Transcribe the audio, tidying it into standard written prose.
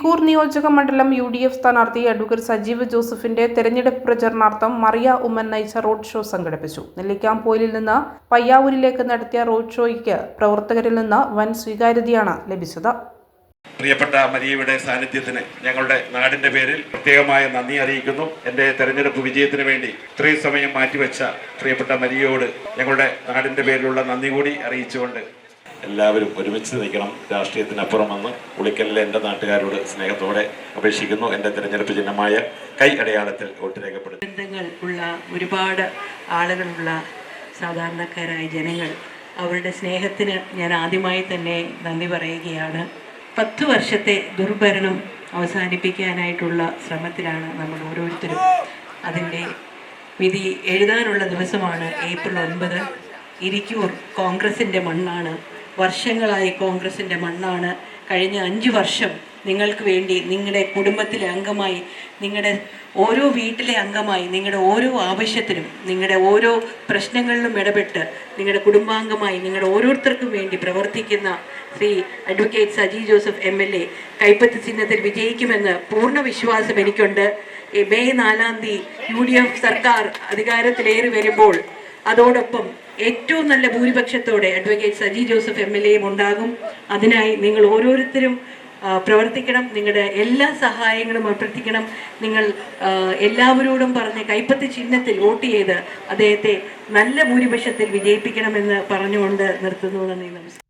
ഇരിക്കൂർ നിയോജക മണ്ഡലം UDF സ്ഥാനാർത്ഥി അഡ്വക്കേറ്റ് സജീവ് ജോസഫിന്റെ തെരഞ്ഞെടുപ്പ് പ്രചരണാർത്ഥം മറിയ ഉമ്മൻ നയിച്ച റോഡ് ഷോ സംഘടിപ്പിച്ചു. നെല്ലിക്കാംപോയിലിൽ നിന്ന് പയ്യാവൂരിലേക്ക് നടത്തിയ റോഡ് ഷോയ്ക്ക് പ്രവർത്തകരിൽ നിന്ന് വൻ സ്വീകാര്യതയാണ് ലഭിച്ചത്. പ്രിയപ്പെട്ട മരിയയുടെ സാന്നിധ്യത്തിന് ഞങ്ങളുടെ നാടിന്റെ പേരിൽ പ്രത്യേകമായ നന്ദി അറിയിക്കുന്നു. എന്റെ തെരഞ്ഞെടുപ്പ് വിജയത്തിന് വേണ്ടി ഇത്രയും സമയം മാറ്റിവെച്ച പ്രിയപ്പെട്ട മരിയയോട് ഞങ്ങളുടെ നാടിന്റെ പേരിലുള്ള നന്ദി കൂടി അറിയിച്ചുകൊണ്ട് എല്ലാവരും ഒരുമിച്ച് നിൽക്കണം. രാഷ്ട്രീയത്തിനപ്പുറമെന്ന് ഉളിക്കലിലെ എൻ്റെ നാട്ടുകാരോട് സ്നേഹത്തോടെ അപേക്ഷിക്കുന്നു. എൻ്റെ തിരഞ്ഞെടുപ്പ് ചിഹ്നമായ കൈ അടയാളത്തിൽ വോട്ട് രേഖപ്പെടുത്തും. ബന്ധങ്ങൾ ഉള്ള ഒരുപാട് ആളുകളുള്ള സാധാരണക്കാരായ ജനങ്ങൾ, അവരുടെ സ്നേഹത്തിന് ഞാൻ ആദ്യമായി തന്നെ നന്ദി പറയുകയാണ്. 10 വർഷത്തെ ദുർഭരണം അവസാനിപ്പിക്കാനായിട്ടുള്ള ശ്രമത്തിലാണ് നമ്മൾ ഓരോരുത്തരും. അതിൻ്റെ വിധി എഴുതാനുള്ള ദിവസമാണ് ഏപ്രിൽ 9. ഇരിക്കൂർ കോൺഗ്രസിൻ്റെ മണ്ണാണ്. വർഷങ്ങളായി കോൺഗ്രസിൻ്റെ മണ്ണാണ്. കഴിഞ്ഞ 5 വർഷം നിങ്ങൾക്ക് വേണ്ടി നിങ്ങളുടെ കുടുംബത്തിലെ അംഗമായി, നിങ്ങളുടെ ഓരോ വീട്ടിലെ അംഗമായി, നിങ്ങളുടെ ഓരോ ആവശ്യത്തിനും, നിങ്ങളുടെ ഓരോ പ്രശ്നങ്ങളിലും ഇടപെട്ട് നിങ്ങളുടെ കുടുംബാംഗമായി നിങ്ങളുടെ ഓരോരുത്തർക്കും വേണ്ടി പ്രവർത്തിക്കുന്ന Shri advocate Saji Joseph MLA കൈപ്പത്തി ചിഹ്നത്തിൽ വിജയിക്കുമെന്ന് പൂർണ്ണ വിശ്വാസം എനിക്കുണ്ട്. മെയ് 4 UDF സർക്കാർ അധികാരത്തിലേറി വരുമ്പോൾ അതോടൊപ്പം ഏറ്റവും നല്ല ഭൂരിപക്ഷത്തോടെ അഡ്വക്കേറ്റ് സജി ജോസഫ് MLAയും ഉണ്ടാകും. അതിനായി നിങ്ങൾ ഓരോരുത്തരും പ്രവർത്തിക്കണം. നിങ്ങളുടെ എല്ലാ സഹായങ്ങളും അഭ്യർത്ഥിക്കണം. നിങ്ങൾ എല്ലാവരോടും പറഞ്ഞ് കൈപ്പത്തി ചിഹ്നത്തിൽ വോട്ട് ചെയ്ത് അദ്ദേഹത്തെ നല്ല ഭൂരിപക്ഷത്തിൽ വിജയിപ്പിക്കണമെന്ന് പറഞ്ഞുകൊണ്ട് നിർത്തുന്നു. നന്ദി, നമസ്കാരം.